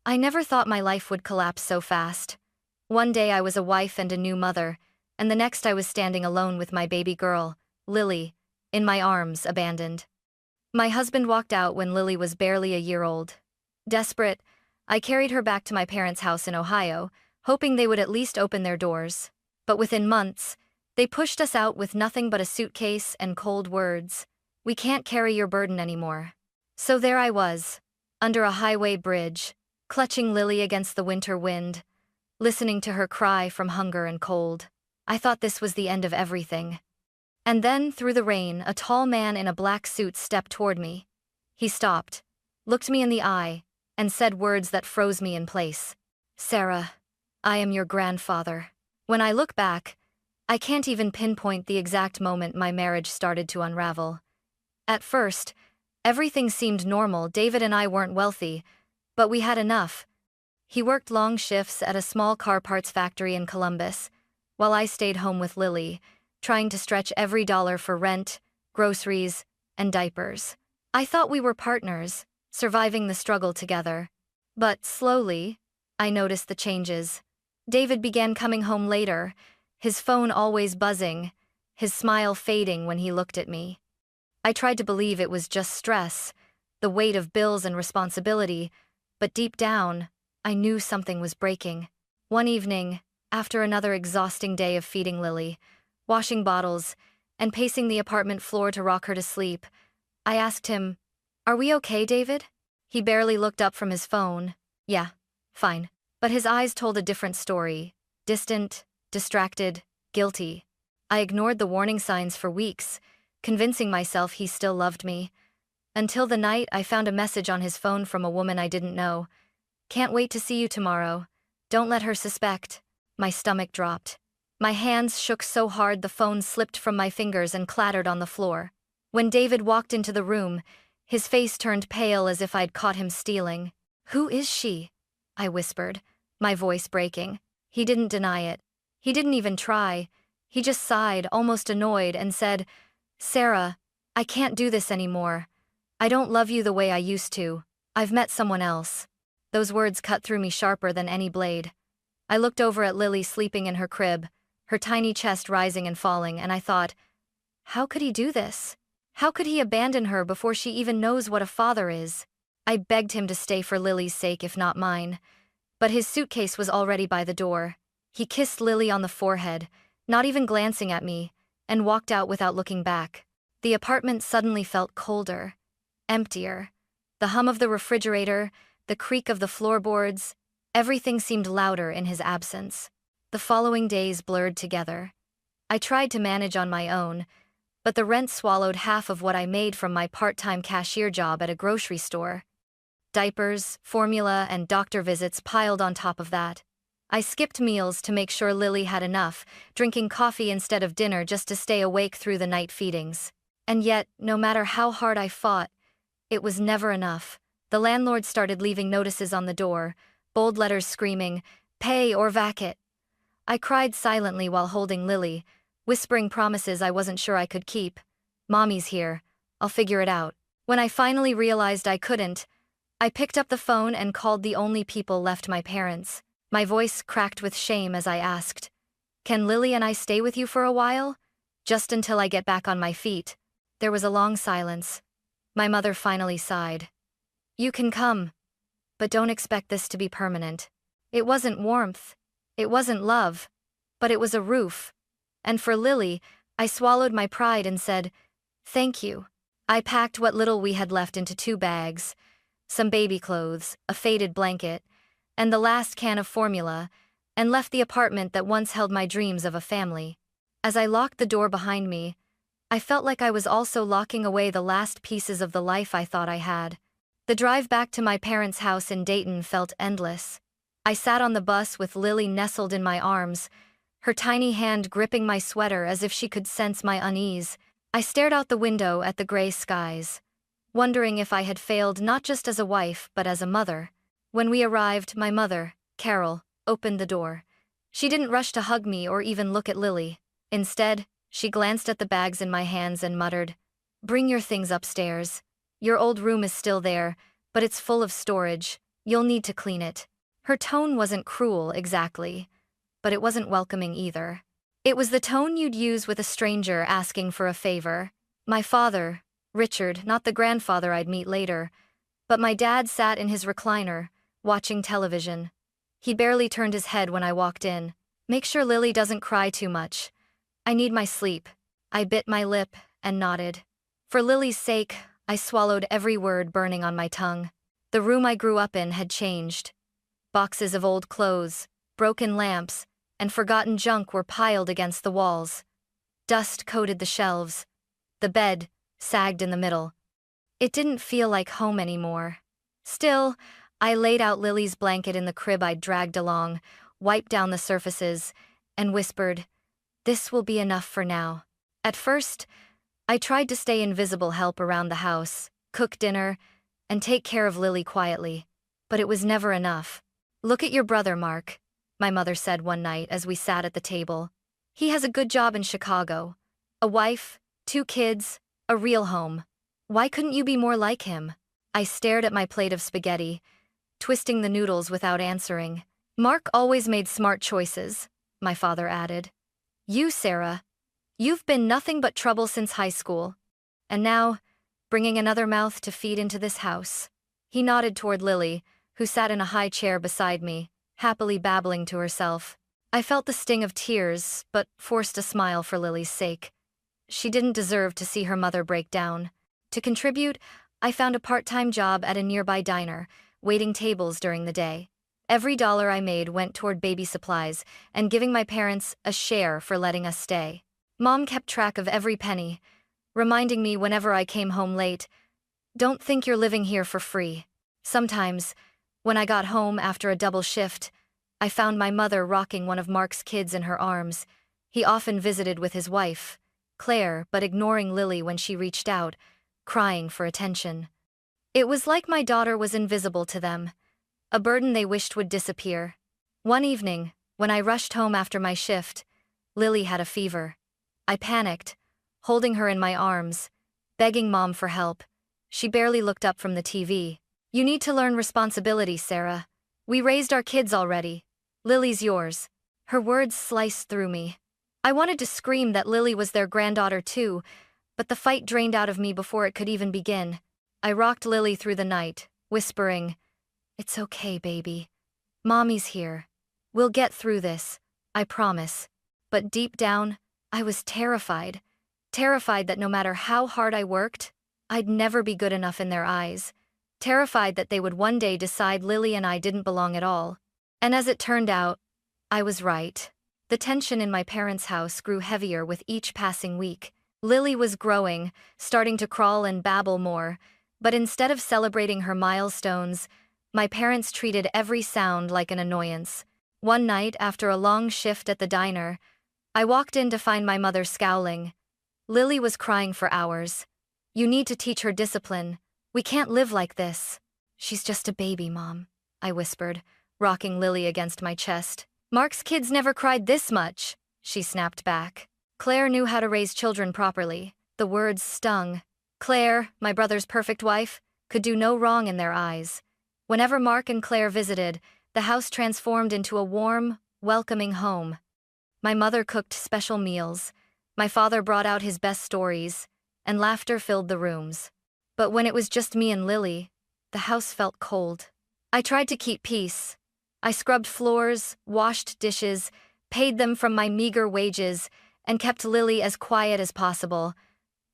I never thought my life would collapse so fast. One day I was a wife and a new mother, and the next I was standing alone with my baby girl, Lily, in my arms, abandoned. My husband walked out when Lily was barely a year old. Desperate, I carried her back to my parents' house in Ohio, hoping they would at least open their doors. But within months, they pushed us out with nothing but a suitcase and cold words. "We can't carry your burden anymore." So there I was, under a highway bridge, clutching Lily against the winter wind, listening to her cry from hunger and cold. I thought this was the end of everything. And then, through the rain, a tall man in a black suit stepped toward me. He stopped, looked me in the eye, and said words that froze me in place. "Sarah, I am your grandfather." When I look back, I can't even pinpoint the exact moment my marriage started to unravel. At first, everything seemed normal. David and I weren't wealthy, but we had enough. He worked long shifts at a small car parts factory in Columbus, while I stayed home with Lily, trying to stretch every dollar for rent, groceries, and diapers. I thought we were partners, surviving the struggle together. But slowly, I noticed the changes. David began coming home later, his phone always buzzing, his smile fading when he looked at me. I tried to believe it was just stress, the weight of bills and responsibility, but deep down, I knew something was breaking. One evening, after another exhausting day of feeding Lily, washing bottles, and pacing the apartment floor to rock her to sleep, I asked him, "Are we okay, David?" He barely looked up from his phone. "Yeah, fine." But his eyes told a different story. Distant, distracted, guilty. I ignored the warning signs for weeks, convincing myself he still loved me. Until the night I found a message on his phone from a woman I didn't know. "Can't wait to see you tomorrow. Don't let her suspect." My stomach dropped. My hands shook so hard the phone slipped from my fingers and clattered on the floor. When David walked into the room, his face turned pale as if I'd caught him stealing. "Who is she?" I whispered, my voice breaking. He didn't deny it. He didn't even try. He just sighed, almost annoyed, and said, "Sarah, I can't do this anymore. I don't love you the way I used to. I've met someone else." Those words cut through me sharper than any blade. I looked over at Lily sleeping in her crib, her tiny chest rising and falling, and I thought, how could he do this? How could he abandon her before she even knows what a father is? I begged him to stay for Lily's sake if not mine. But his suitcase was already by the door. He kissed Lily on the forehead, not even glancing at me, and walked out without looking back. The apartment suddenly felt colder, emptier. The hum of the refrigerator, the creak of the floorboards, everything seemed louder in his absence. The following days blurred together. I tried to manage on my own, but the rent swallowed half of what I made from my part-time cashier job at a grocery store. Diapers, formula, and doctor visits piled on top of that. I skipped meals to make sure Lily had enough, drinking coffee instead of dinner just to stay awake through the night feedings. And yet, no matter how hard I fought, it was never enough. The landlord started leaving notices on the door, bold letters screaming, "Pay or vac it." I cried silently while holding Lily, whispering promises I wasn't sure I could keep. "Mommy's here. I'll figure it out." When I finally realized I couldn't, I picked up the phone and called the only people left, my parents. My voice cracked with shame as I asked, "Can Lily and I stay with you for a while? Just until I get back on my feet." There was a long silence. My mother finally sighed. "You can come, but don't expect this to be permanent." It wasn't warmth. It wasn't love. But it was a roof. And for Lily, I swallowed my pride and said, "Thank you." I packed what little we had left into 2 bags, some baby clothes, a faded blanket, and the last can of formula, and left the apartment that once held my dreams of a family. As I locked the door behind me, I felt like I was also locking away the last pieces of the life I thought I had. The drive back to my parents' house in Dayton felt endless. I sat on the bus with Lily nestled in my arms, her tiny hand gripping my sweater as if she could sense my unease. I stared out the window at the gray skies, wondering if I had failed not just as a wife but as a mother. When we arrived, my mother, Carol, opened the door. She didn't rush to hug me or even look at Lily. Instead, she glanced at the bags in my hands and muttered, "Bring your things upstairs. Your old room is still there, but it's full of storage. You'll need to clean it. Her tone wasn't cruel exactly, but it wasn't welcoming either. It was the tone you'd use with a stranger asking for a favor. My father, Richard, not the grandfather I'd meet later, but my dad sat in his recliner, watching television. He barely turned his head when I walked in. Make sure Lily doesn't cry too much. I need my sleep. I bit my lip and nodded. For Lily's sake, I swallowed every word burning on my tongue. The room I grew up in had changed. Boxes of old clothes, broken lamps, and forgotten junk were piled against the walls. Dust coated the shelves. The bed sagged in the middle. It didn't feel like home anymore. Still, I laid out Lily's blanket in the crib I'd dragged along, wiped down the surfaces, and whispered, "This will be enough for now." At first, I tried to stay invisible, help around the house, cook dinner, and take care of Lily quietly, but it was never enough. "Look at your brother, Mark," my mother said one night as we sat at the table. "He has a good job in Chicago. A wife, 2 kids, a real home. Why couldn't you be more like him?" I stared at my plate of spaghetti, twisting the noodles without answering. "Mark always made smart choices," my father added. "You, Sarah, you've been nothing but trouble since high school. And now, bringing another mouth to feed into this house." He nodded toward Lily, who sat in a high chair beside me, happily babbling to herself. I felt the sting of tears, but forced a smile for Lily's sake. She didn't deserve to see her mother break down. To contribute, I found a part-time job at a nearby diner, waiting tables during the day. Every dollar I made went toward baby supplies and giving my parents a share for letting us stay. Mom kept track of every penny, reminding me whenever I came home late, "Don't think you're living here for free." Sometimes, when I got home after a double shift, I found my mother rocking one of Mark's kids in her arms. He often visited with his wife, Claire, but ignoring Lily when she reached out, crying for attention. It was like my daughter was invisible to them, a burden they wished would disappear. One evening, when I rushed home after my shift, Lily had a fever. I panicked, holding her in my arms, begging Mom for help. She barely looked up from the TV. "You need to learn responsibility, Sarah. We raised our kids already. Lily's yours." Her words sliced through me. I wanted to scream that Lily was their granddaughter too, but the fight drained out of me before it could even begin. I rocked Lily through the night, whispering, "It's okay, baby. Mommy's here. We'll get through this, I promise." But deep down, I was terrified. Terrified that no matter how hard I worked, I'd never be good enough in their eyes. Terrified that they would one day decide Lily and I didn't belong at all. And as it turned out, I was right. The tension in my parents' house grew heavier with each passing week. Lily was growing, starting to crawl and babble more, but instead of celebrating her milestones, my parents treated every sound like an annoyance. One night, after a long shift at the diner, I walked in to find my mother scowling. Lily was crying for hours. "You need to teach her discipline. We can't live like this." "She's just a baby, Mom," I whispered, rocking Lily against my chest. "Mark's kids never cried this much," she snapped back. Claire knew how to raise children properly. The words stung. Claire, my brother's perfect wife, could do no wrong in their eyes. Whenever Mark and Claire visited, the house transformed into a warm, welcoming home. My mother cooked special meals, my father brought out his best stories, and laughter filled the rooms. But when it was just me and Lily, the house felt cold. I tried to keep peace. I scrubbed floors, washed dishes, paid them from my meager wages, and kept Lily as quiet as possible.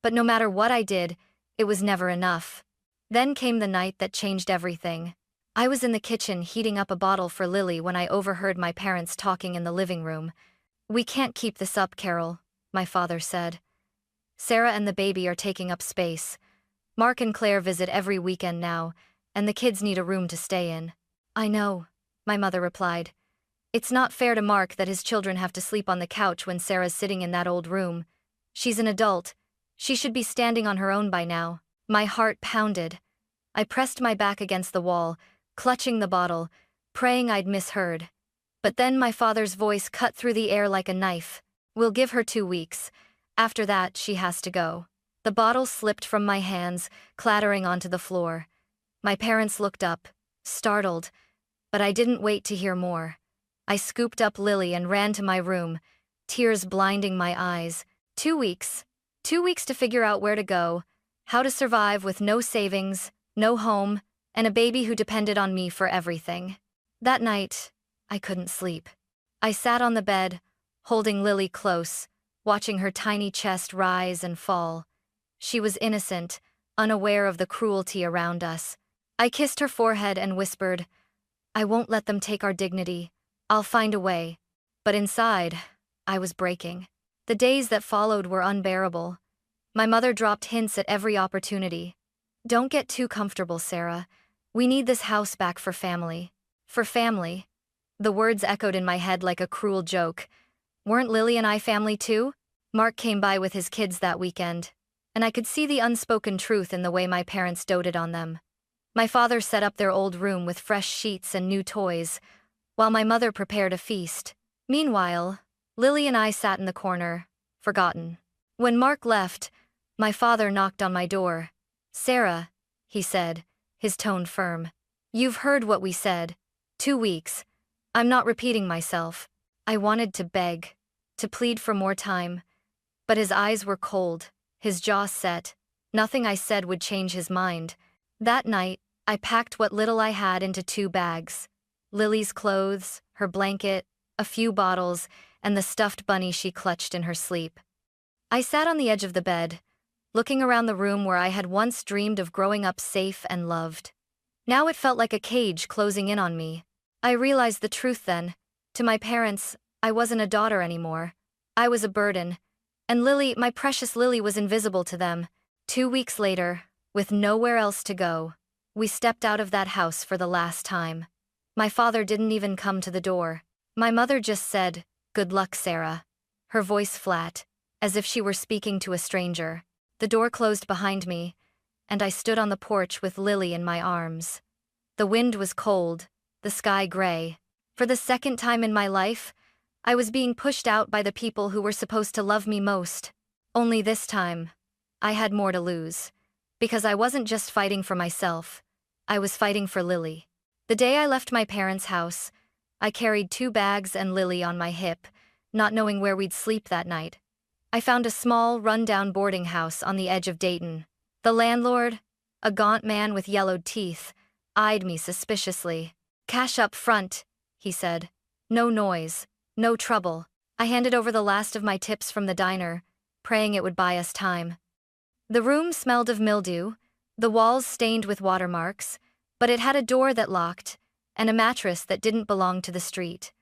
But no matter what I did, it was never enough. Then came the night that changed everything. I was in the kitchen heating up a bottle for Lily when I overheard my parents talking in the living room. "We can't keep this up, Carol," my father said. "Sarah and the baby are taking up space. Mark and Claire visit every weekend now, and the kids need a room to stay in." "I know," my mother replied. "It's not fair to Mark that his children have to sleep on the couch when Sarah's sitting in that old room. She's an adult. She should be standing on her own by now." My heart pounded. I pressed my back against the wall, clutching the bottle, praying I'd misheard. But then my father's voice cut through the air like a knife. "We'll give her 2 weeks. After that, she has to go." The bottle slipped from my hands, clattering onto the floor. My parents looked up, startled, but I didn't wait to hear more. I scooped up Lily and ran to my room, tears blinding my eyes. 2 weeks. 2 weeks to figure out where to go, how to survive with no savings, no home, and a baby who depended on me for everything. That night, I couldn't sleep. I sat on the bed, holding Lily close, watching her tiny chest rise and fall. She was innocent, unaware of the cruelty around us. I kissed her forehead and whispered, "I won't let them take our dignity. I'll find a way." But inside, I was breaking. The days that followed were unbearable. My mother dropped hints at every opportunity. "Don't get too comfortable, Sarah. We need this house back for family." For family. The words echoed in my head like a cruel joke. Weren't Lily and I family too? Mark came by with his kids that weekend, and I could see the unspoken truth in the way my parents doted on them. My father set up their old room with fresh sheets and new toys, while my mother prepared a feast. Meanwhile, Lily and I sat in the corner, forgotten. When Mark left, my father knocked on my door. "Sarah," he said, his tone firm. "You've heard what we said. 2 weeks. I'm not repeating myself." I wanted to beg, to plead for more time, but his eyes were cold, his jaw set. Nothing I said would change his mind. That night, I packed what little I had into 2 bags. Lily's clothes, her blanket, a few bottles, and the stuffed bunny she clutched in her sleep. I sat on the edge of the bed, looking around the room where I had once dreamed of growing up safe and loved. Now it felt like a cage closing in on me. I realized the truth then. To my parents, I wasn't a daughter anymore. I was a burden. And Lily, my precious Lily, was invisible to them. 2 weeks later, with nowhere else to go, we stepped out of that house for the last time. My father didn't even come to the door. My mother just said, "Good luck, Sarah," her voice flat, as if she were speaking to a stranger. The door closed behind me, and I stood on the porch with Lily in my arms. The wind was cold, the sky gray. For the second time in my life, I was being pushed out by the people who were supposed to love me most. Only this time, I had more to lose. Because I wasn't just fighting for myself, I was fighting for Lily. The day I left my parents' house, I carried 2 bags and Lily on my hip, not knowing where we'd sleep that night. I found a small, run-down boarding house on the edge of Dayton. The landlord, a gaunt man with yellowed teeth, eyed me suspiciously. "Cash up front," he said. "No noise, no trouble." I handed over the last of my tips from the diner, praying it would buy us time. The room smelled of mildew, the walls stained with watermarks, but it had a door that locked, and a mattress that didn't belong to the street.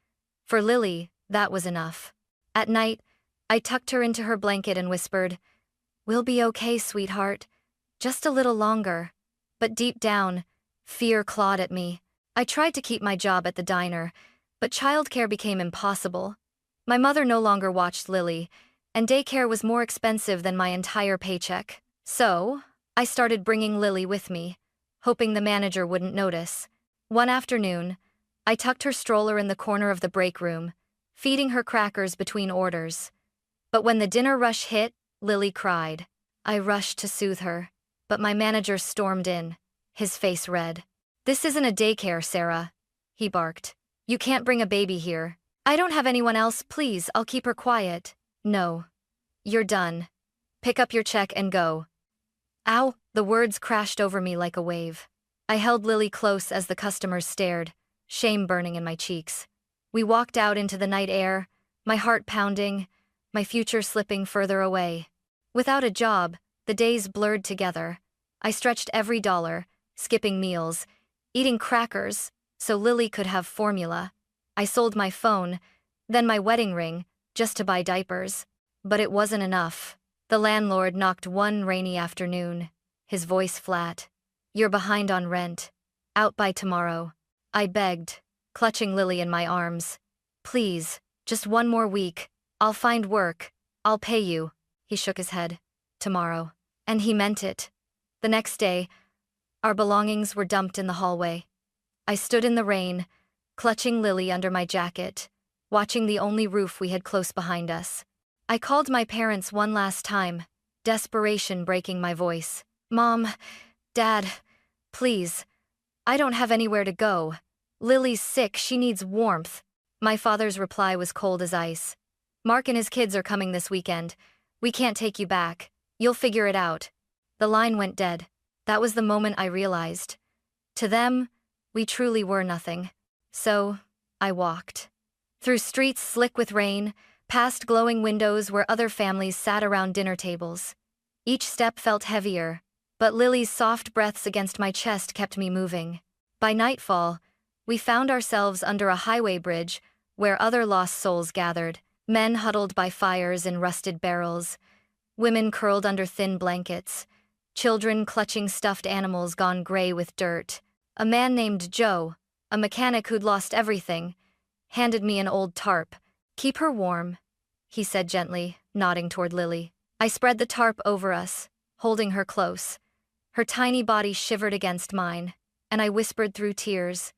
For Lily, that was enough. At night, I tucked her into her blanket and whispered, "We'll be okay, sweetheart. Just a little longer." But deep down, fear clawed at me. I tried to keep my job at the diner, but childcare became impossible. My mother no longer watched Lily, and daycare was more expensive than my entire paycheck. So, I started bringing Lily with me, hoping the manager wouldn't notice. One afternoon, I tucked her stroller in the corner of the break room, feeding her crackers between orders. But when the dinner rush hit, Lily cried. I rushed to soothe her, but my manager stormed in, his face red. "This isn't a daycare, Sarah," he barked. "You can't bring a baby here. I don't have anyone else, please, I'll keep her quiet." "No. You're done. Pick up your check and go." Ow, the words crashed over me like a wave. I held Lily close as the customers stared, shame burning in my cheeks. We walked out into the night air, my heart pounding, my future slipping further away. Without a job, the days blurred together. I stretched every dollar, skipping meals, eating crackers, so Lily could have formula. I sold my phone, then my wedding ring, just to buy diapers. But it wasn't enough. The landlord knocked one rainy afternoon, his voice flat. "You're behind on rent. Out by tomorrow." I begged, clutching Lily in my arms. "Please, just one more week. I'll find work. I'll pay you." He shook his head. "Tomorrow." And he meant it. The next day, our belongings were dumped in the hallway. I stood in the rain, clutching Lily under my jacket, watching the only roof we had close behind us. I called my parents one last time, desperation breaking my voice. "Mom, Dad, please, I don't have anywhere to go. Lily's sick, she needs warmth. My father's reply was cold as ice. Mark and his kids are coming this weekend. We can't take you back. You'll figure it out. The line went dead. That was the moment I realized. To them, we truly were nothing. So, I walked. Through streets slick with rain, past glowing windows where other families sat around dinner tables. Each step felt heavier, but Lily's soft breaths against my chest kept me moving. By nightfall, we found ourselves under a highway bridge where other lost souls gathered, men huddled by fires in rusted barrels, women curled under thin blankets, children clutching stuffed animals gone gray with dirt. A man named Joe, a mechanic who'd lost everything, handed me an old tarp. "Keep her warm," he said gently, nodding toward Lily. I spread the tarp over us, holding her close. Her tiny body shivered against mine, and I whispered through tears,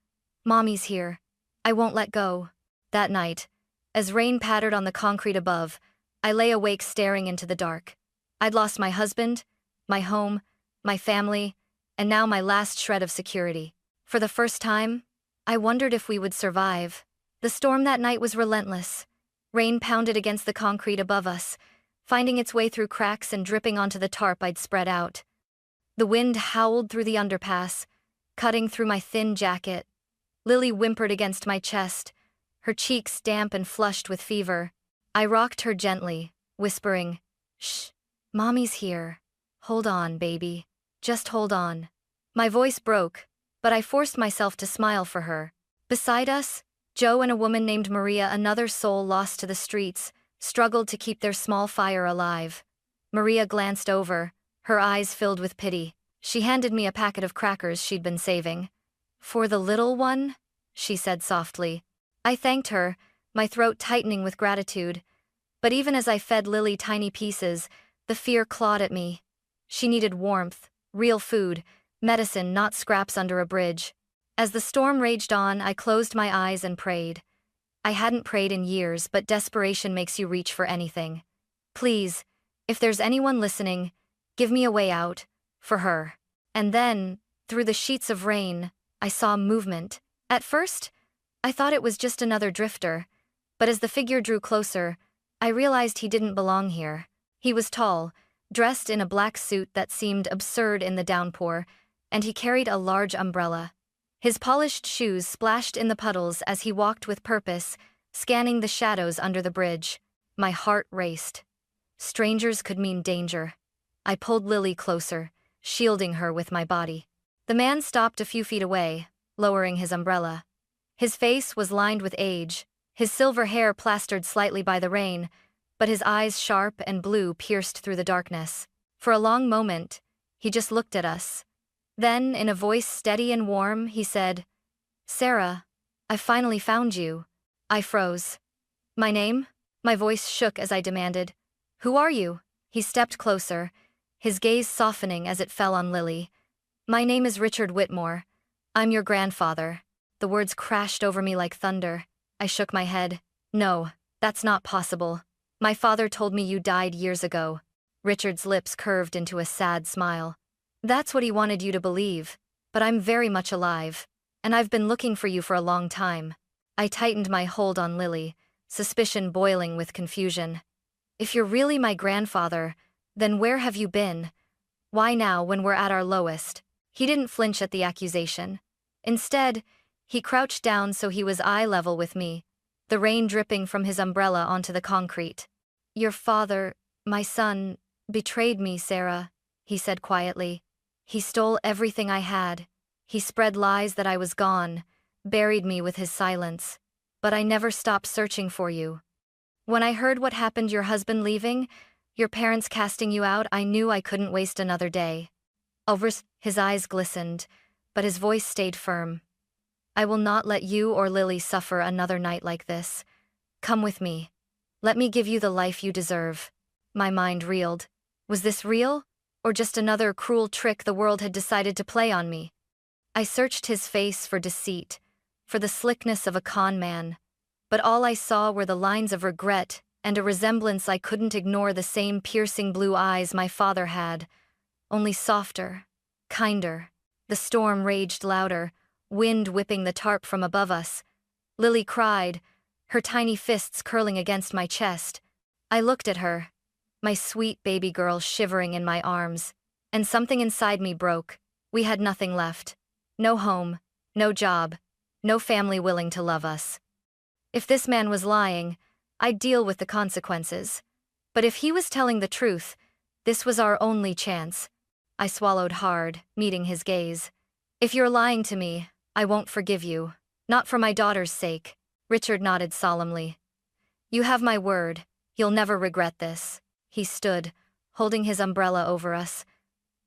"Mommy's here. I won't let go." That night, as rain pattered on the concrete above, I lay awake staring into the dark. I'd lost my husband, my home, my family, and now my last shred of security. For the first time, I wondered if we would survive. The storm that night was relentless. Rain pounded against the concrete above us, finding its way through cracks and dripping onto the tarp I'd spread out. The wind howled through the underpass, cutting through my thin jacket. Lily whimpered against my chest, her cheeks damp and flushed with fever. I rocked her gently, whispering, "Shh, Mommy's here. Hold on, baby. Just hold on." My voice broke, but I forced myself to smile for her. Beside us, Joe and a woman named Maria, another soul lost to the streets, struggled to keep their small fire alive. Maria glanced over, her eyes filled with pity. She handed me a packet of crackers she'd been saving. "For the little one?" she said softly. I thanked her, my throat tightening with gratitude. But even as I fed Lily tiny pieces, the fear clawed at me. She needed warmth, real food, medicine, not scraps under a bridge. As the storm raged on, I closed my eyes and prayed. I hadn't prayed in years, but desperation makes you reach for anything. "Please, if there's anyone listening, give me a way out, for her." And then, through the sheets of rain, I saw movement. At first, I thought it was just another drifter, but as the figure drew closer, I realized he didn't belong here. He was tall, dressed in a black suit that seemed absurd in the downpour, and he carried a large umbrella. His polished shoes splashed in the puddles as he walked with purpose, scanning the shadows under the bridge. My heart raced. Strangers could mean danger. I pulled Lily closer, shielding her with my body. The man stopped a few feet away, lowering his umbrella. His face was lined with age, his silver hair plastered slightly by the rain, but his eyes, sharp and blue, pierced through the darkness. For a long moment, he just looked at us. Then, in a voice steady and warm, he said, "Sarah, I finally found you." I froze. "My name?" My voice shook as I demanded. "Who are you?" He stepped closer, his gaze softening as it fell on Lily. "My name is Richard Whitmore. I'm your grandfather." The words crashed over me like thunder. I shook my head. "No, that's not possible. My father told me you died years ago." Richard's lips curved into a sad smile. "That's what he wanted you to believe, but I'm very much alive, and I've been looking for you for a long time." I tightened my hold on Lily, suspicion boiling with confusion. "If you're really my grandfather, then where have you been? Why now when we're at our lowest?" He didn't flinch at the accusation. Instead, he crouched down so he was eye level with me, the rain dripping from his umbrella onto the concrete. "Your father, my son, betrayed me, Sarah," he said quietly. "He stole everything I had. He spread lies that I was gone, buried me with his silence. But I never stopped searching for you. When I heard what happened, your husband leaving, your parents casting you out, I knew I couldn't waste another day." His eyes glistened, but his voice stayed firm. "I will not let you or Lily suffer another night like this. Come with me. Let me give you the life you deserve." My mind reeled. Was this real, or just another cruel trick the world had decided to play on me? I searched his face for deceit, for the slickness of a con man, but all I saw were the lines of regret and a resemblance I couldn't ignore, the same piercing blue eyes my father had, only softer, kinder. The storm raged louder, wind whipping the tarp from above us. Lily cried, her tiny fists curling against my chest. I looked at her, my sweet baby girl shivering in my arms, and something inside me broke. We had nothing left. No home, no job, no family willing to love us. If this man was lying, I'd deal with the consequences. But if he was telling the truth, this was our only chance. I swallowed hard, meeting his gaze. If you're lying to me, I won't forgive you. Not for my daughter's sake. Richard nodded solemnly. You have my word, you'll never regret this. He stood, holding his umbrella over us.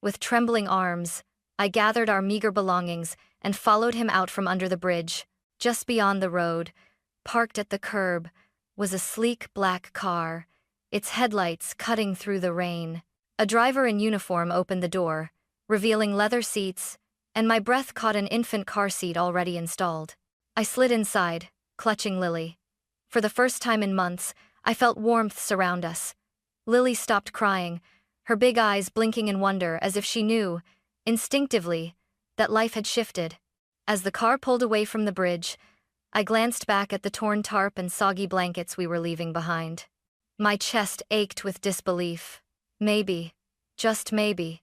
With trembling arms, I gathered our meager belongings and followed him out from under the bridge. Just beyond the road, parked at the curb, was a sleek black car, its headlights cutting through the rain. A driver in uniform opened the door, revealing leather seats, and my breath caught an infant car seat already installed. I slid inside, clutching Lily. For the first time in months, I felt warmth surround us. Lily stopped crying, her big eyes blinking in wonder as if she knew, instinctively, that life had shifted. As the car pulled away from the bridge, I glanced back at the torn tarp and soggy blankets we were leaving behind. My chest ached with disbelief. Maybe, just maybe,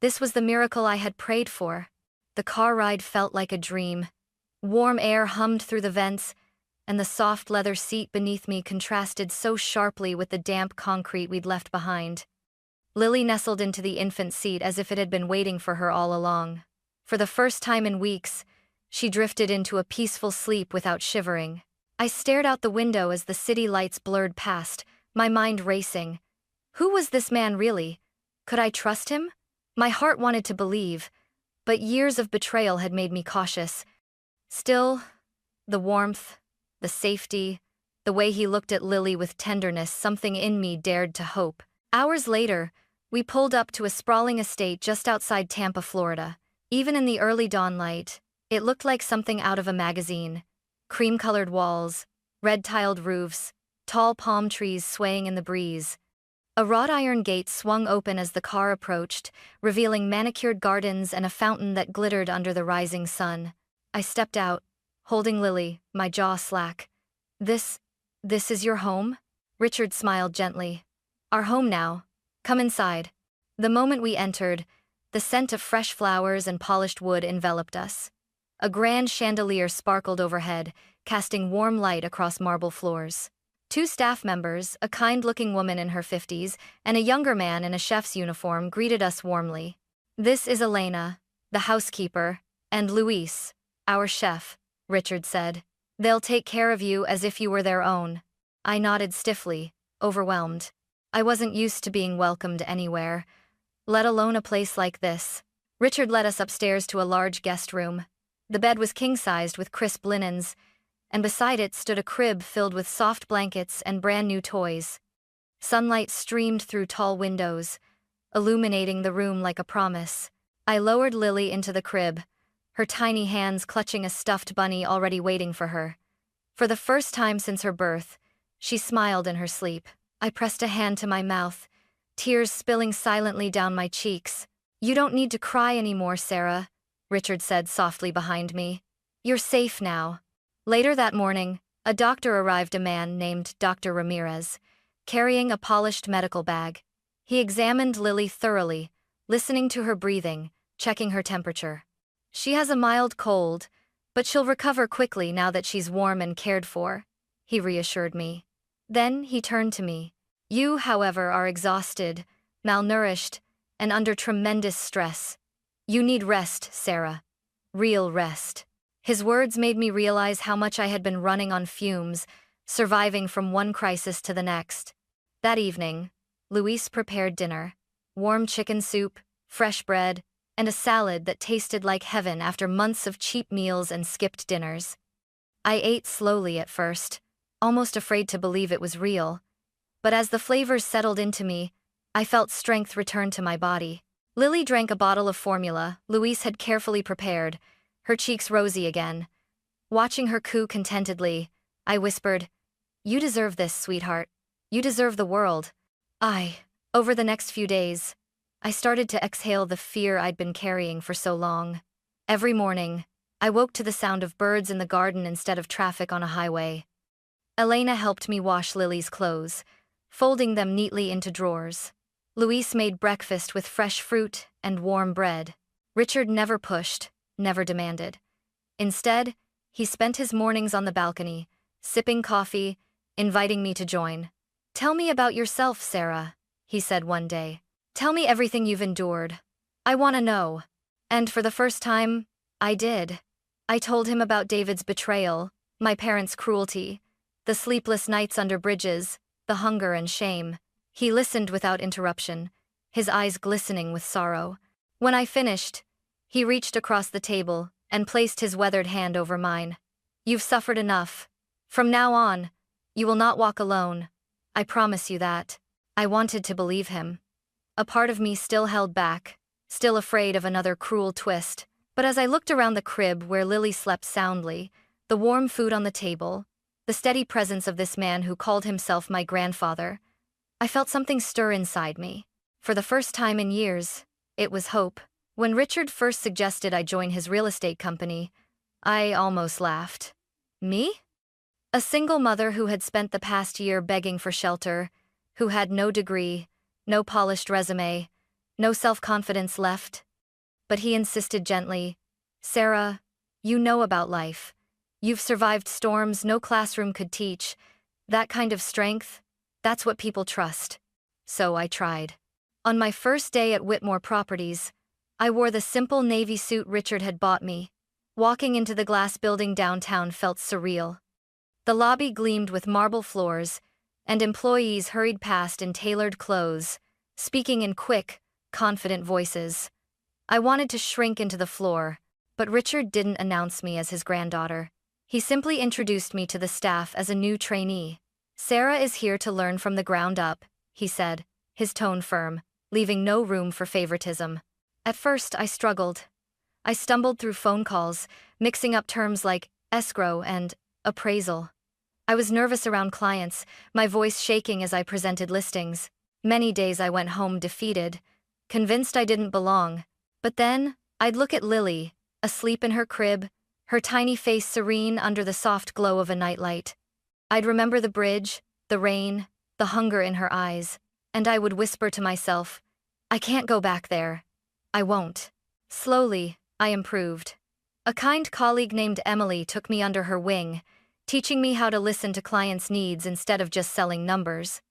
this was the miracle I had prayed for. The car ride felt like a dream. Warm air hummed through the vents, and the soft leather seat beneath me contrasted so sharply with the damp concrete we'd left behind. Lily nestled into the infant seat as if it had been waiting for her all along. For the first time in weeks, she drifted into a peaceful sleep without shivering. I stared out the window as the city lights blurred past, my mind racing. Who was this man really? Could I trust him? My heart wanted to believe, but years of betrayal had made me cautious. Still, the warmth, the safety, the way he looked at Lily with tenderness, something in me dared to hope. Hours later, we pulled up to a sprawling estate just outside Tampa, Florida. Even in the early dawn light, it looked like something out of a magazine. Cream-colored walls, red-tiled roofs, tall palm trees swaying in the breeze. A wrought iron gate swung open as the car approached, revealing manicured gardens and a fountain that glittered under the rising sun. I stepped out, holding Lily, my jaw slack. This is your home? Richard smiled gently. Our home now. Come inside. The moment we entered, the scent of fresh flowers and polished wood enveloped us. A grand chandelier sparkled overhead, casting warm light across marble floors. Two staff members, a kind-looking woman in her 50s and a younger man in a chef's uniform, greeted us warmly. This is Elena, the housekeeper, and Luis, our chef, Richard said. They'll take care of you as if you were their own. I nodded stiffly, overwhelmed. I wasn't used to being welcomed anywhere, let alone a place like this. Richard led us upstairs to a large guest room. The bed was king-sized with crisp linens, and beside it stood a crib filled with soft blankets and brand-new toys. Sunlight streamed through tall windows, illuminating the room like a promise. I lowered Lily into the crib, her tiny hands clutching a stuffed bunny already waiting for her. For the first time since her birth, she smiled in her sleep. I pressed a hand to my mouth, tears spilling silently down my cheeks. You don't need to cry anymore, Sarah, Richard said softly behind me. You're safe now. Later that morning, a doctor arrived, a man named Dr. Ramirez, carrying a polished medical bag. He examined Lily thoroughly, listening to her breathing, checking her temperature. She has a mild cold, but she'll recover quickly now that she's warm and cared for, he reassured me. Then he turned to me. You, however, are exhausted, malnourished, and under tremendous stress. You need rest, Sarah. Real rest. His words made me realize how much I had been running on fumes, surviving from one crisis to the next. That evening, Luis prepared dinner. Warm chicken soup, fresh bread, and a salad that tasted like heaven after months of cheap meals and skipped dinners. I ate slowly at first, almost afraid to believe it was real. But as the flavors settled into me, I felt strength return to my body. Lily drank a bottle of formula Luis had carefully prepared, her cheeks rosy again. Watching her coo contentedly, I whispered, You deserve this, sweetheart. You deserve the world. Over the next few days, I started to exhale the fear I'd been carrying for so long. Every morning, I woke to the sound of birds in the garden instead of traffic on a highway. Elena helped me wash Lily's clothes, folding them neatly into drawers. Luis made breakfast with fresh fruit and warm bread. Richard never pushed, never demanded. Instead, he spent his mornings on the balcony, sipping coffee, inviting me to join. "Tell me about yourself, Sarah," he said one day. "Tell me everything you've endured. I want to know." And for the first time, I did. I told him about David's betrayal, my parents' cruelty, the sleepless nights under bridges, the hunger and shame. He listened without interruption, his eyes glistening with sorrow. When I finished, he reached across the table and placed his weathered hand over mine. "You've suffered enough. From now on, you will not walk alone. I promise you that." I wanted to believe him. A part of me still held back, still afraid of another cruel twist. But as I looked around the crib where Lily slept soundly, the warm food on the table, the steady presence of this man who called himself my grandfather, I felt something stir inside me. For the first time in years, it was hope. When Richard first suggested I join his real estate company, I almost laughed. Me? A single mother who had spent the past year begging for shelter, who had no degree, no polished resume, no self-confidence left. But he insisted gently, "Sarah, you know about life. You've survived storms no classroom could teach. That kind of strength, that's what people trust." So I tried. On my first day at Whitmore Properties, I wore the simple navy suit Richard had bought me. Walking into the glass building downtown felt surreal. The lobby gleamed with marble floors, and employees hurried past in tailored clothes, speaking in quick, confident voices. I wanted to shrink into the floor, but Richard didn't announce me as his granddaughter. He simply introduced me to the staff as a new trainee. "Sarah is here to learn from the ground up," he said, his tone firm, leaving no room for favoritism. At first, I struggled. I stumbled through phone calls, mixing up terms like escrow and appraisal. I was nervous around clients, my voice shaking as I presented listings. Many days I went home defeated, convinced I didn't belong. But then, I'd look at Lily, asleep in her crib, her tiny face serene under the soft glow of a nightlight. I'd remember the bridge, the rain, the hunger in her eyes, and I would whisper to myself, "I can't go back there. I won't." Slowly, I improved. A kind colleague named Emily took me under her wing, teaching me how to listen to clients' needs instead of just selling numbers.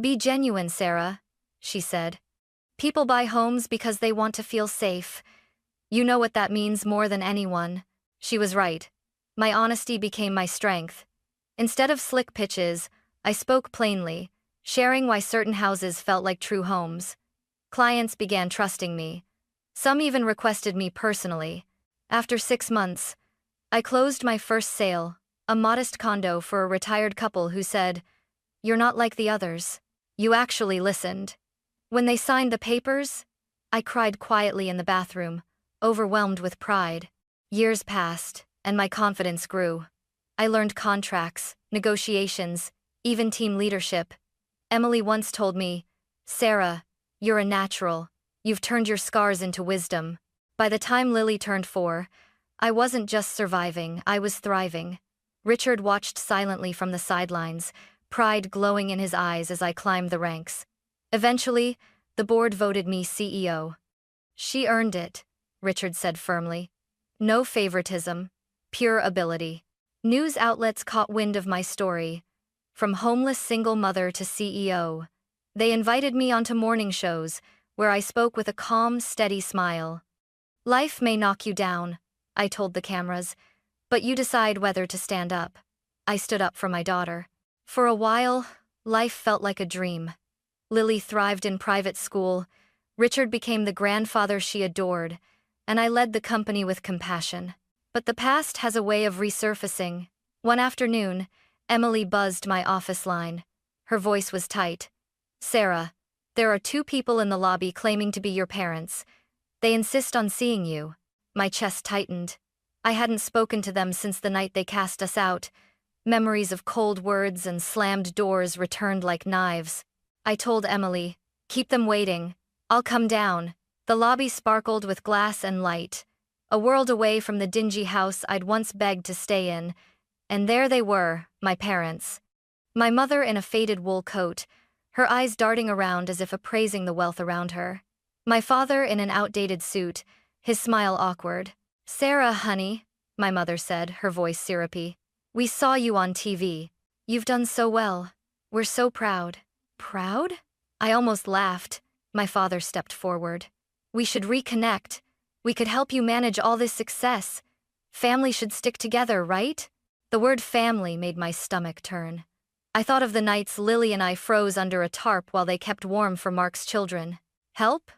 "Be genuine, Sarah," she said. "People buy homes because they want to feel safe. You know what that means more than anyone." She was right. My honesty became my strength. Instead of slick pitches, I spoke plainly, sharing why certain houses felt like true homes. Clients began trusting me. Some even requested me personally. After 6 months, I closed my first sale, a modest condo for a retired couple who said, "You're not like the others. You actually listened." When they signed the papers, I cried quietly in the bathroom, overwhelmed with pride. Years passed, and my confidence grew. I learned contracts, negotiations, even team leadership. Emily once told me, "Sarah, you're a natural. You've turned your scars into wisdom." By the time Lily turned 4, I wasn't just surviving, I was thriving. Richard watched silently from the sidelines, pride glowing in his eyes as I climbed the ranks. Eventually, the board voted me CEO. "She earned it," Richard said firmly. "No favoritism, pure ability." News outlets caught wind of my story. From homeless single mother to CEO. They invited me onto morning shows, where I spoke with a calm, steady smile. "Life may knock you down," I told the cameras, "but you decide whether to stand up." I stood up for my daughter. For a while, life felt like a dream. Lily thrived in private school, Richard became the grandfather she adored, and I led the company with compassion. But the past has a way of resurfacing. One afternoon, Emily buzzed my office line. Her voice was tight. "Sarah, there are 2 people in the lobby claiming to be your parents. They insist on seeing you." My chest tightened. I hadn't spoken to them since the night they cast us out. Memories of cold words and slammed doors returned like knives. I told Emily, "Keep them waiting. I'll come down." The lobby sparkled with glass and light. a world away from the dingy house I'd once begged to stay in, and there they were, my parents. My mother in a faded wool coat, her eyes darting around as if appraising the wealth around her. My father in an outdated suit, his smile awkward. "Sarah, honey," my mother said, her voice syrupy. "We saw you on TV. You've done so well. We're so proud." Proud? I almost laughed. My father stepped forward. "We should reconnect. We could help you manage all this success. Family should stick together, right?" The word family made my stomach turn. I thought of the nights Lily and I froze under a tarp while they kept warm for Mark's children. "Help?"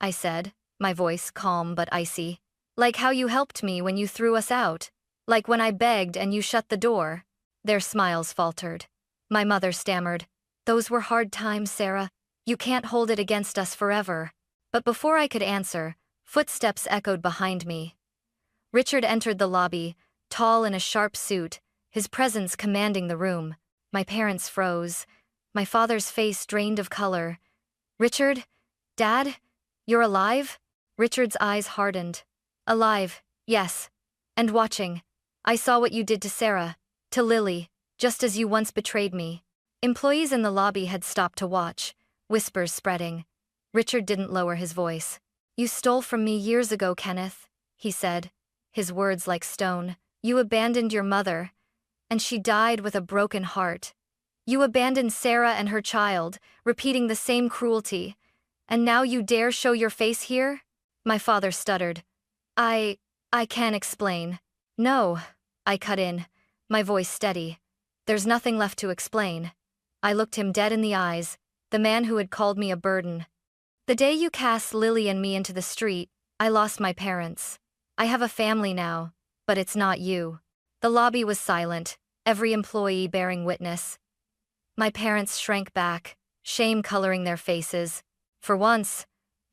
I said, my voice calm but icy. "Like how you helped me when you threw us out. Like when I begged and you shut the door." Their smiles faltered. My mother stammered, "Those were hard times, Sarah. You can't hold it against us forever." But before I could answer, footsteps echoed behind me. Richard entered the lobby, tall in a sharp suit, his presence commanding the room. My parents froze. My father's face drained of color. "Richard? Dad? You're alive?" Richard's eyes hardened. "Alive, yes. And watching. I saw what you did to Sarah, to Lily, just as you once betrayed me." Employees in the lobby had stopped to watch, whispers spreading. Richard didn't lower his voice. "You stole from me years ago, Kenneth," he said, his words like stone. "You abandoned your mother, and she died with a broken heart. You abandoned Sarah and her child, repeating the same cruelty. And now you dare show your face here?" My father stuttered. I can't explain." "No," I cut in, my voice steady. "There's nothing left to explain." I looked him dead in the eyes, the man who had called me a burden. "The day you cast Lily and me into the street, I lost my parents. I have a family now, but it's not you." The lobby was silent, every employee bearing witness. My parents shrank back, shame coloring their faces. For once,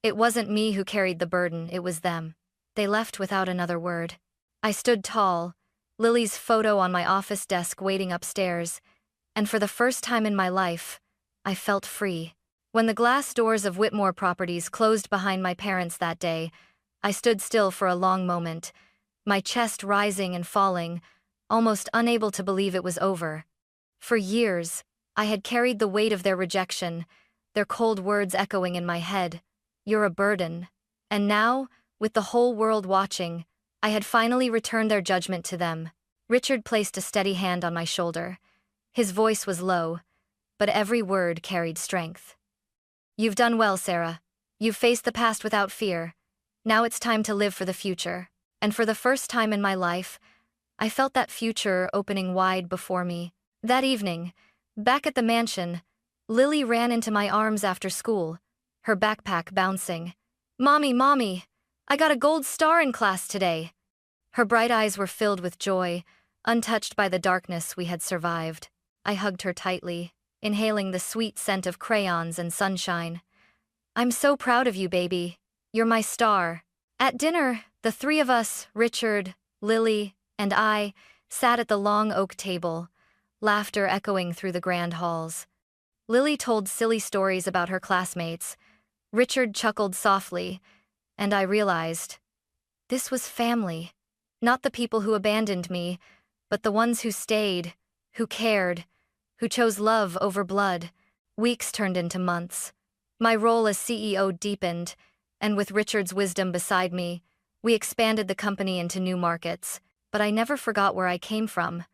it wasn't me who carried the burden, it was them. They left without another word. I stood tall, Lily's photo on my office desk waiting upstairs, and for the first time in my life, I felt free. When the glass doors of Whitmore Properties closed behind my parents that day, I stood still for a long moment, my chest rising and falling, almost unable to believe it was over. For years, I had carried the weight of their rejection, their cold words echoing in my head. "You're a burden." And now, with the whole world watching, I had finally returned their judgment to them. Richard placed a steady hand on my shoulder. His voice was low, but every word carried strength. "You've done well, Sarah. You've faced the past without fear. Now it's time to live for the future." And for the first time in my life, I felt that future opening wide before me. That evening, back at the mansion, Lily ran into my arms after school, her backpack bouncing. "Mommy, Mommy, I got a gold star in class today." Her bright eyes were filled with joy, untouched by the darkness we had survived. I hugged her tightly, inhaling the sweet scent of crayons and sunshine. "I'm so proud of you, baby. You're my star." At dinner, the three of us, Richard, Lily, and I, sat at the long oak table, laughter echoing through the grand halls. Lily told silly stories about her classmates. Richard chuckled softly, and I realized this was family. Not the people who abandoned me, but the ones who stayed, who cared, who chose love over blood. Weeks turned into months. My role as CEO deepened, and with Richard's wisdom beside me, we expanded the company into new markets. But I never forgot where I came from.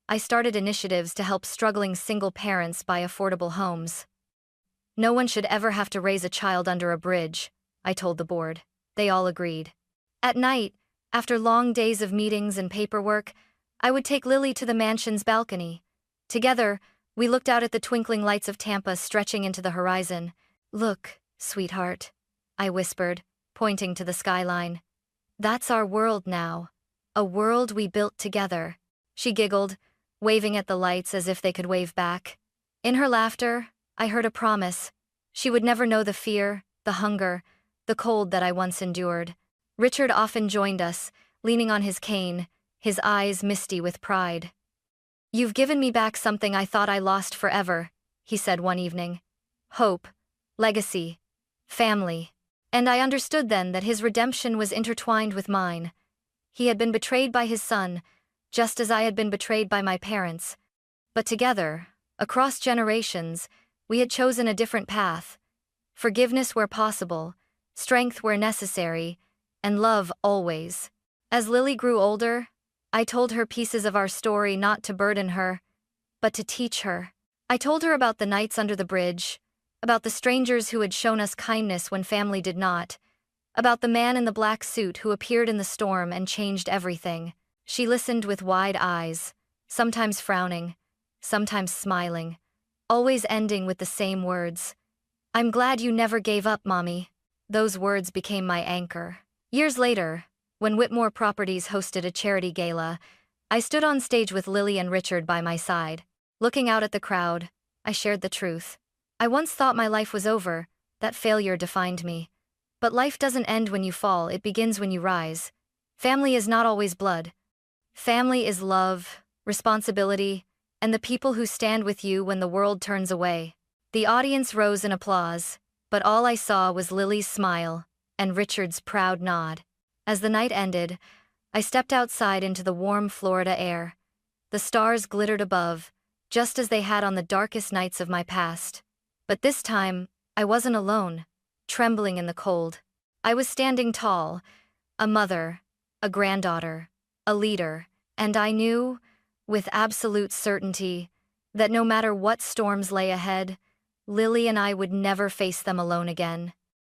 I started initiatives to help struggling single parents buy affordable homes. "No one should ever have to raise a child under a bridge," I told the board. They all agreed. At night, after long days of meetings and paperwork, I would take Lily to the mansion's balcony. Together, we looked out at the twinkling lights of Tampa stretching into the horizon. "Look, sweetheart," I whispered, pointing to the skyline. "That's our world now. A world we built together." She giggled, waving at the lights as if they could wave back. In her laughter, I heard a promise. She would never know the fear, the hunger, the cold that I once endured. Richard often joined us, leaning on his cane, his eyes misty with pride. "You've given me back something I thought I lost forever," he said one evening. "Hope, legacy, family." And I understood then that his redemption was intertwined with mine. He had been betrayed by his son, just as I had been betrayed by my parents. But together, across generations, we had chosen a different path. Forgiveness where possible, strength where necessary, and love always. As Lily grew older, I told her pieces of our story not to burden her, but to teach her. I told her about the nights under the bridge, about the strangers who had shown us kindness when family did not, about the man in the black suit who appeared in the storm and changed everything. She listened with wide eyes, sometimes frowning, sometimes smiling, always ending with the same words. "I'm glad you never gave up, Mommy." Those words became my anchor. Years later, when Whitmore Properties hosted a charity gala, I stood on stage with Lily and Richard by my side. Looking out at the crowd, I shared the truth. I once thought my life was over, that failure defined me. But life doesn't end when you fall, it begins when you rise. Family is not always blood. Family is love, responsibility, and the people who stand with you when the world turns away. The audience rose in applause, but all I saw was Lily's smile and Richard's proud nod. As the night ended, I stepped outside into the warm Florida air. The stars glittered above, just as they had on the darkest nights of my past. But this time, I wasn't alone, trembling in the cold. I was standing tall, a mother, a granddaughter, a leader, and I knew, with absolute certainty, that no matter what storms lay ahead, Lily and I would never face them alone again.